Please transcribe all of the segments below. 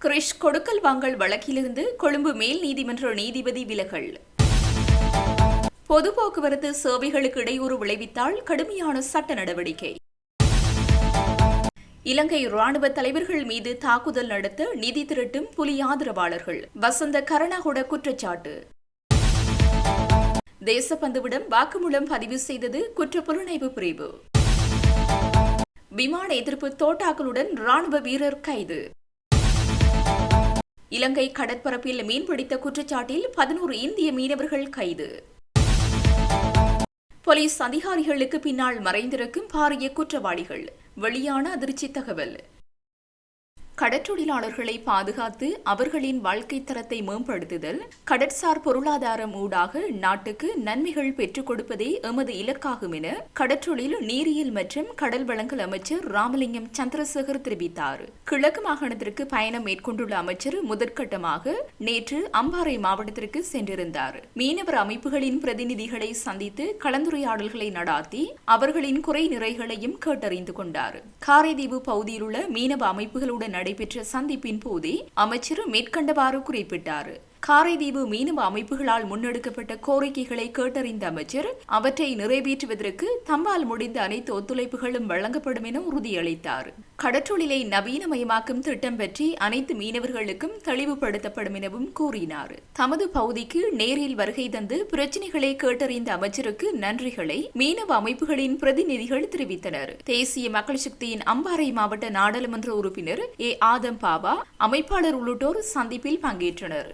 கிரிஷ் கொடுக்கல் வாங்கல் வழக்கிலிருந்து கொழும்பு மேல் நீதிமன்ற நீதிபதி விலகல். பொது போக்குவரத்து சேவைகளுக்கு இடையூறு விளைவித்தால் கடுமையான சட்ட நடவடிக்கை. இலங்கை ராணுவ தலைவர்கள் மீது தாக்குதல் நடத்த நிதி திரட்டும் புலி ஆதரவாளர்கள். வசந்த கருணாகொட குற்றச்சாட்டு. தேசப்பந்துவிடம் வாக்குமூலம் பதிவு செய்தது குற்றப்புலனாய்வு பிரிவு. விமான எதிர்ப்பு தோட்டாக்களுடன் ராணுவ வீரர் கைது. இலங்கை கடற்பரப்பில் மீன்பிடித்த குற்றச்சாட்டில் 11 இந்திய மீனவர்கள் கைது. போலீஸ் அதிகாரிகளுக்கு பின்னால் மறைந்திருக்கும் பாரிய குற்றவாளிகள். வெளியான அதிர்ச்சி தகவல். கடற்றொழிலாளர்களை பாதுகாத்து அவர்களின் வாழ்க்கை தரத்தை மேம்படுத்துதல், கடற்சார் பொருளாதாரம் ஊடாக நாட்டுக்கு நன்மைகள் பெற்றுக் கொடுப்பதே எமது இலக்காகும் என கடற்றொழில், நீரியல் மற்றும் கடல் வளங்கள் அமைச்சர் ராமலிங்கம் சந்திரசேகர் தெரிவித்தார். கிழக்கு மாகாணத்திற்கு பயணம் மேற்கொண்டுள்ள அமைச்சர் முதற்கட்டமாக நேற்று அம்பாறை மாவட்டத்திற்கு சென்றிருந்தார். மீனவர் அமைப்புகளின் பிரதிநிதிகளை சந்தித்து கலந்துரையாடல்களை நடாத்தி அவர்களின் குறை நிறைகளையும் கேட்டறிந்து கொண்டார். காரைதீவு பகுதியில் உள்ள மீனவ அமைப்புகளுடன் நடைபெற்ற சந்திப்பின் போதே அமைச்சர் மேற்கண்டவாறு குறிப்பிட்டார். காரைதீவு மீனவ அமைப்புகளால் முன்னெடுக்கப்பட்ட கோரிக்கைகளை கேட்டறிந்த அமைச்சர் அவற்றை நிறைவேற்றுவதற்கு தம்மால் முடிந்த அனைத்து ஒத்துழைப்புகளும் வழங்கப்படும் என உறுதியளித்தார். கடற்றொழிலை நவீனமயமாக்கும் திட்டம் பற்றி அனைத்து மீனவர்களுக்கும் தெளிவுபடுத்தப்படும் எனவும் கூறினார். தமது பகுதிக்கு நேரில் வருகை தந்து பிரச்சினைகளை கேட்டறிந்த அமைச்சருக்கு நன்றிகளை மீனவ அமைப்புகளின் பிரதிநிதிகள் தெரிவித்தனர். தேசிய மக்கள் சக்தியின் அம்பாறை மாவட்ட நாடாளுமன்ற உறுப்பினர் ஆதம் பாபா, அமைப்பாளர் உள்ளிட்டோர் சந்திப்பில் பங்கேற்றனர்.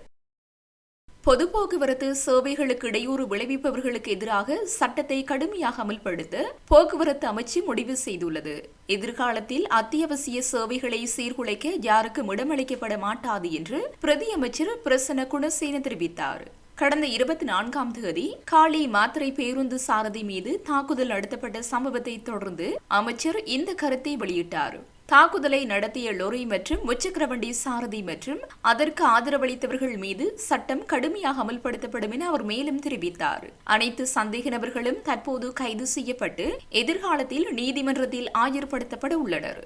பொது போக்குவரத்து சேவைகளுக்கு இடையூறு விளைவிப்பவர்களுக்கு எதிராக சட்டத்தை கடுமையாக அமல்படுத்த போக்குவரத்து அமைச்சு முடிவு செய்துள்ளது. எதிர்காலத்தில் அத்தியாவசிய சேவைகளை சீர்குலைக்க யாருக்கும் இடமளிக்கப்பட மாட்டாது என்று பிரதி அமைச்சர் பிரசன்ன குணசேன தெரிவித்தார். கடந்த 24ஆம் தேதி காலி மாத்திரை பேருந்து சாரதி மீது தாக்குதல் நடத்தப்பட்ட சம்பவத்தை தொடர்ந்து அமைச்சர் இந்த கருத்தை வெளியிட்டார். தாக்குதலை நடத்திய லொரி மற்றும் முச்சக்கரவண்டி சாரதி மற்றும் அதற்கு ஆதரவளித்தவர்கள் மீது சட்டம் கடுமையாக அமல்படுத்தப்படும் என அவர் மேலும் தெரிவித்தார். அனைத்து சந்தேக நபர்களும் தற்போது கைது செய்யப்பட்டு எதிர்காலத்தில் நீதிமன்றத்தில் ஆஜர்படுத்தப்பட உள்ளனர்.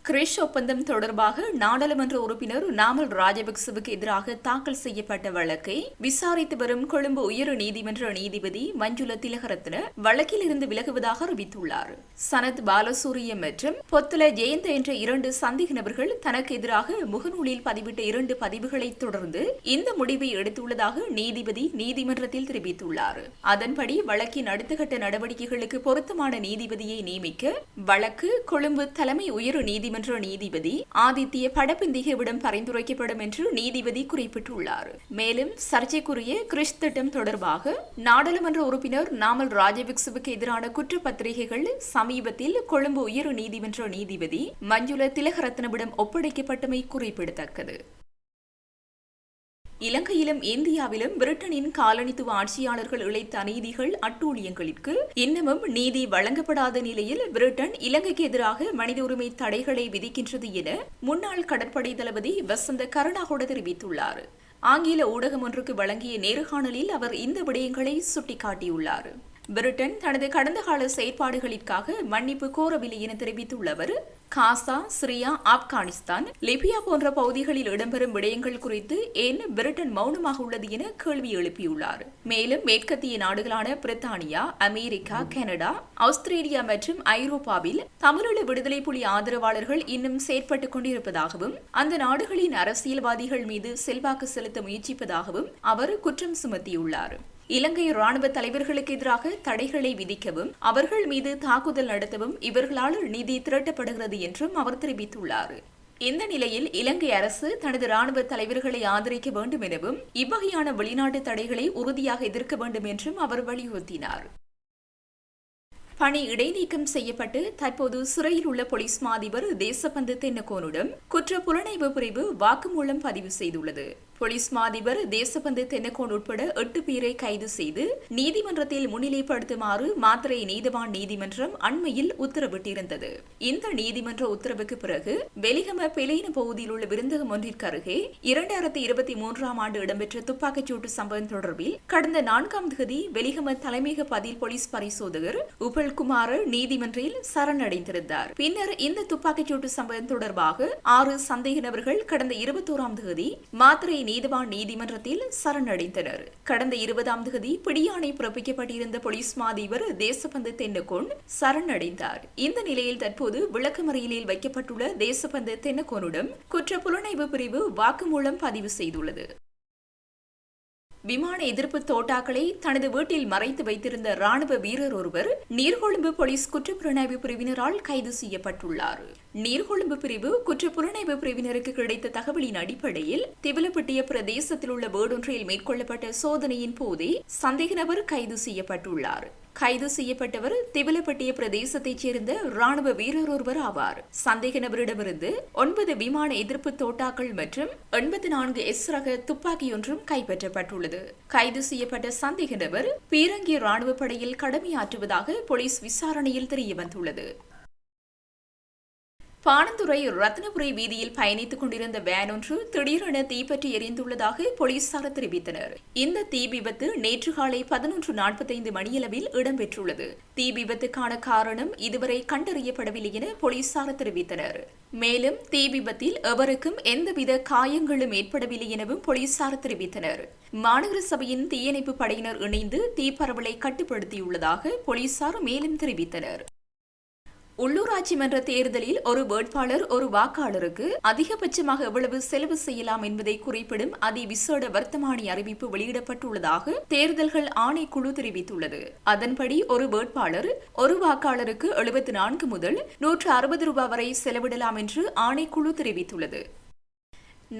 கிரிஷ் ஒப்பந்தம் தொடர்பாக நாடாளுமன்ற உறுப்பினர் நாமல் ராஜபக்சவுக்கு எதிராக தாக்கல் செய்யப்பட்ட வழக்கை விசாரித்து வரும் கொழும்பு உயர் நீதிமன்ற நீதிபதி மஞ்சுள திலகரத்ன வழக்கில் இருந்து விலகுவதாக அறிவித்துள்ளார். சனத் பாலசூரிய மற்றும் பொத்துல ஜெயந்த என்ற 2 சந்தேக நபர்கள் தனக்கு எதிராக முகநூலில் பதிவிட்ட 2 பதிவுகளை தொடர்ந்து இந்த முடிவை எடுத்துள்ளதாக நீதிபதி நீதிமன்றத்தில் தெரிவித்துள்ளார். அதன்படி வழக்கின் அடுத்த கட்ட நடவடிக்கைகளுக்கு பொருத்தமான நீதிபதியை நியமிக்க வழக்கு கொழும்பு தலைமை உயர் நீதிமன்ற நீதிபதி ஆதித்ய படப்பிந்திகவிடம் பரிந்துரைக்கப்படும் என்று நீதிபதி குறிப்பிட்டுள்ளார். மேலும் சர்ச்சைக்குரிய கிரிஷ் திட்டம் தொடர்பாக நாடாளுமன்ற உறுப்பினர் நாமல் ராஜபக்சவுக்கு எதிரான குற்றப்பத்திரிகைகள் சமீபத்தில் கொழும்பு உயர் நீதிமன்ற நீதிபதி மஞ்சுள திலகரத்னவிடம் ஒப்படைக்கப்பட்டமை குறிப்பிடத்தக்கது. இலங்கையிலும் இந்தியாவிலும் பிரிட்டனின் காலனித்துவ ஆட்சியாளர்கள் இழைத்த அநீதிகள், அட்டூழியங்களுக்கு இன்னமும் நீதி வழங்கப்படாத நிலையில் பிரிட்டன் இலங்கைக்கு எதிராக மனித உரிமை தடைகளை விதிக்கின்றது என முன்னாள் கடற்படை தளபதி வசந்த கருணாகொட தெரிவித்துள்ளார். ஆங்கில ஊடகம் ஒன்றுக்கு வழங்கிய நேர்காணலில் அவர் இந்த விடயங்களை சுட்டிக்காட்டியுள்ளார். பிரிட்டன் தனது கடந்த கால செயற்பாடுகளிற்காக மன்னிப்பு கோரவில்லை என தெரிவித்துள்ள அவர், காசா, சிரியா, ஆப்கானிஸ்தான், லிபியா போன்ற பகுதிகளில் இடம்பெறும் விடயங்கள் குறித்து ஏன் பிரிட்டன் மௌனமாக உள்ளது என கேள்வி எழுப்பியுள்ளார். மேலும் மேற்கத்திய நாடுகளான பிரித்தானியா, அமெரிக்கா, கனடா, ஆஸ்திரேலியா மற்றும் ஐரோப்பாவில் தமிழீழ விடுதலை புலி ஆதரவாளர்கள் இன்னும் செயற்பட்டுக் கொண்டிருப்பதாகவும் அந்த நாடுகளின் அரசியல்வாதிகள் மீது செல்வாக்கு செலுத்த முயற்சிப்பதாகவும் அவர் குற்றம் சுமத்தியுள்ளார். இலங்கை ராணுவ தலைவர்களுக்கு எதிராக தடைகளை விதிக்கவும் அவர்கள் மீது தாக்குதல் நடத்தவும் இவர்களால் நிதி திரட்டப்படுகிறது என்றும் அவர் தெரிவித்துள்ளார். இந்த நிலையில் இலங்கை அரசு தனது ராணுவ தலைவர்களை ஆதரிக்க வேண்டும் எனவும் இவ்வகையான வெளிநாட்டு தடைகளை உறுதியாக எதிர்க்க வேண்டும் என்றும் அவர் வலியுறுத்தினார். பணி இடைநீக்கம் செய்யப்பட்டு தற்போது சிறையில் உள்ள போலீஸ் மா அதிபர் தேசபந்து தென்னகோனிடம் குற்ற புலனாய்வு பிரிவு வாக்குமூலம் பதிவு செய்துள்ளது. போலீஸ் மாதிபர் தேசபந்து தென்னக்கோன் உட்பட 8 பேரை கைது செய்து நீதிமன்றத்தில் முன்னிலைப்படுத்துமாறு மாத்தறை நீதவான் நீதிமன்றம் அண்மையில் உத்தரவிட்டிருந்தது. இந்த நீதிமன்ற உத்தரவுக்கு பிறகு வெலிகம பெலேன பகுதியில் உள்ள விருந்தகம் ஒன்றிற்கு அருகே 2023ஆம் ஆண்டு இடம்பெற்ற துப்பாக்கிச்சூட்டு சம்பவம் தொடர்பில் கடந்த 4ஆம் தேதி வெலிகம தலைமையக பதில் போலீஸ் பரிசோதகர் உபல்குமார் நீதிமன்றில் சரணடைந்திருந்தார். பின்னர் இந்த துப்பாக்கிச்சூட்டு சம்பவம் தொடர்பாக 6 சந்தேக நபர்கள் கடந்த 21ஆம் தேதி மாத்தறை நீதவான் நீதிமன்றத்தில் சரணடைந்தனர். கடந்த 20ஆம் தேதி பிடியாணை பிறப்பிக்கப்பட்டிருந்த போலீஸ் மாதிபர் தேசபந்து தென்னக்கோன் சரணடைந்தார். இந்த நிலையில் தற்போது விளக்கமறியலில் வைக்கப்பட்டுள்ள தேசபந்து தென்னக்கோனிடம் குற்ற புலனாய்வு பிரிவு வாக்குமூலம் பதிவு செய்துள்ளது. விமான எதிர்ப்பு தோட்டாக்களை தனது வீட்டில் மறைத்து வைத்திருந்த ராணுவ வீரர் ஒருவர் நீர்கொழும்பு போலீஸ் குற்றப்புலனாய்வு பிரிவினரால் கைது செய்யப்பட்டுள்ளார். நீர்கொழும்பு பிரிவு குற்றப்புலனாய்வு பிரிவினருக்கு கிடைத்த தகவலின் அடிப்படையில் திவலப்பட்டிய பிரதேசத்தில் உள்ள வீடொன்றில் மேற்கொள்ளப்பட்ட சோதனையின் போதே சந்தேக நபர் கைது செய்யப்பட்டுள்ளார். கைது செய்யப்பட்டவர் திவலப்பட்டிய பிரதேசத்தைச் சேர்ந்த ராணுவ வீரர் ஒருவர் ஆவார். சந்தேக நபரிடமிருந்து 9 விமான எதிர்ப்பு தோட்டாக்கள் மற்றும் 84 எஸ் ரக துப்பாக்கியொன்றும் கைப்பற்றப்பட்டுள்ளது. கைது செய்யப்பட்ட சந்தேக நபர் பீரங்கி ராணுவ படையில் கடமையாற்றுவதாக போலீஸ் விசாரணையில் தெரியவந்துள்ளது. பாணந்துறை ரத்னபுரை வீதியில் பயணித்துக் கொண்டிருந்த வேன் ஒன்று திடீரென தீப்பற்றி எரிந்துள்ளதாக போலீசார் தெரிவித்தனர். இந்த தீ விபத்து நேற்று காலை 11:45 மணியளவில் இடம்பெற்றுள்ளது. தீ விபத்துக்கான காரணம் இதுவரை கண்டறியப்படவில்லை என போலீசார் தெரிவித்தனர். மேலும் தீ விபத்தில் எவருக்கும் எந்தவித காயங்களும் ஏற்படவில்லை எனவும் போலீசார் தெரிவித்தனர். மாநகர சபையின் தீயணைப்பு படையினர் இணைந்து தீப்பரவலை கட்டுப்படுத்தியுள்ளதாக போலீசார் மேலும் தெரிவித்தனர். உள்ளூராட்சி மன்ற தேர்தலில் ஒரு வேட்பாளர் ஒரு வாக்காளருக்கு அதிகபட்சமாக எவ்வளவு செலவு செய்யலாம் என்பதை குறிப்பிடும் அதிவிசேட வர்த்தமானி அறிவிப்பு வெளியிடப்பட்டுள்ளதாக தேர்தல்கள் ஆணைக்குழு தெரிவித்துள்ளது. அதன்படி ஒரு வேட்பாளர் ஒரு வாக்காளருக்கு 74 முதல் 160 ரூபாய் வரை செலவிடலாம் என்று ஆணைக்குழு தெரிவித்துள்ளது.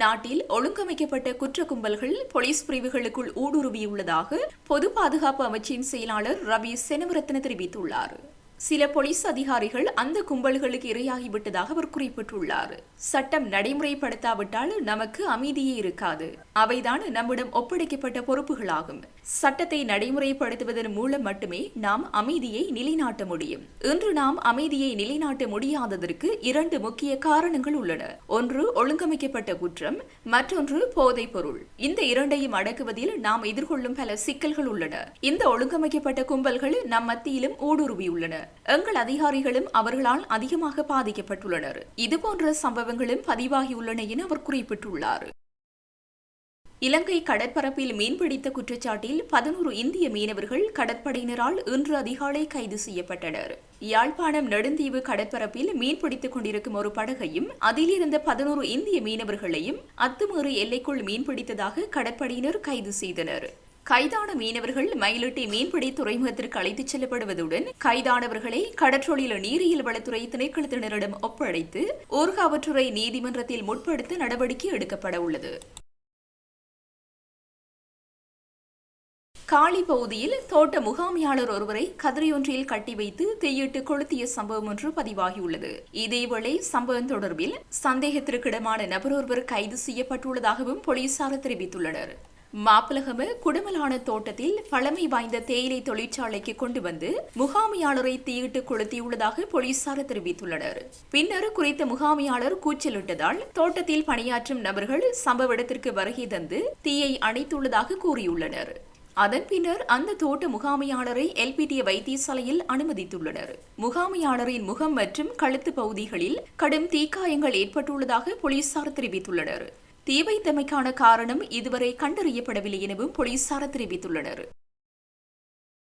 நாட்டில் ஒழுங்கமைக்கப்பட்ட குற்ற கும்பல்கள் போலீஸ் பிரிவுகளுக்குள் ஊடுருவியுள்ளதாக பொது பாதுகாப்பு அமைச்சின் செயலாளர் ரவி செனவரத்ன தெரிவித்துள்ளார். சில போலீஸ் அதிகாரிகள் அந்த கும்பல்களுக்கு இரையாகிவிட்டதாக அவர் குறிப்பிட்டுள்ளார். சட்டம் நடைமுறைப்படுத்தாவிட்டால் நமக்கு அமைதியே இருக்காது. அவைதான் நம்மிடம் ஒப்படைக்கப்பட்ட பொறுப்புகளாகும். சட்டத்தை நடைமுறைப்படுத்துவதன் மூலம் மட்டுமே நாம் அமைதியை நிலைநாட்ட முடியும். இன்று நாம் அமைதியை நிலைநாட்ட முடியாததற்கு 2 முக்கிய காரணங்கள் உள்ளன. ஒன்று ஒழுங்கமைக்கப்பட்ட குற்றம், மற்றொன்று போதைப் பொருள். இந்த இரண்டையும் அடக்குவதில் நாம் எதிர்கொள்ளும் பல சிக்கல்கள் உள்ளன. இந்த ஒழுங்கமைக்கப்பட்ட கும்பல்கள் நம் மத்தியிலும் ஊடுருவியுள்ளன. எங்கள் அதிகாரிகளும் அவர்களால் அதிகமாக பாதிக்கப்பட்டுள்ளனர். இதுபோன்ற சம்பவங்களும் பதிவாகியுள்ளன என அவர் குறிப்பிட்டுள்ளார். இலங்கை கடற்பரப்பில் மீன்பிடித்த குற்றச்சாட்டில் 11 இந்திய மீனவர்கள் கடற்படையினரால் இன்று அதிகாலை கைது செய்யப்பட்டனர். யாழ்ப்பாணம் நெடுந்தீவு கடற்பரப்பில் மீன்பிடித்துக் கொண்டிருக்கும் ஒரு படகையும் அதிலிருந்த 11 இந்திய மீனவர்களையும் அத்துமீறி எல்லைக்குள் மீன்பிடித்ததாக கடற்படையினர் கைது செய்தனர். கைதான மீனவர்கள் மயிலிட்டி மீன்பிடி துறைமுகத்திற்கு அழைத்துச் செல்லப்படுவதுடன் கைதானவர்களை கடற்றொழில் நீரியல் வளத்துறை திணைக்களத்தினரிடம் ஒப்படைத்து ஊர்காவற்றுறை நீதிமன்றத்தில் முற்படுத்த நடவடிக்கை எடுக்கப்பட உள்ளது. காலி பகுதியில் தோட்ட முகாமியாளர் ஒருவரை கதிரையொன்றில் கட்டி வைத்து தீயிட்டு கொளுத்திய சம்பவம் ஒன்று பதிவாகியுள்ளது. இதேவேளை சம்பவம் தொடர்பில் சந்தேகத்திற்கிடமான நபர் ஒருவர் கைது செய்யப்பட்டுள்ளதாகவும் போலீசார் தெரிவித்துள்ளனர். மாப்பலகம குடமலான தோட்டத்தில் பழமை வாய்ந்த தேயிலை தொழிற்சாலைக்கு கொண்டு வந்து முகாமியாளரை தீயிட்டு கொளுத்தியுள்ளதாக போலீசார் தெரிவித்துள்ளனர். பின்னர் குறித்த முகாமியாளர் கூச்சலிட்டதால் தோட்டத்தில் பணியாற்றும் நபர்கள் சம்பவ இடத்திற்கு வருகை தந்து தீயை அணைத்துள்ளதாக கூறியுள்ளனர். அதன் பின்னர் அந்த தோட்ட முகாமையாளரை எல்பிடிய வைத்தியசாலையில் அனுமதித்துள்ளனர். முகாமையாளரின் முகம் மற்றும் கழுத்து பகுதிகளில் கடும் தீக்காயங்கள் ஏற்பட்டுள்ளதாக போலீசார் தெரிவித்துள்ளனர். தீ வைத்தமைக்கான காரணம் இதுவரை கண்டறியப்படவில்லை எனவும் போலீசார் தெரிவித்துள்ளனர்.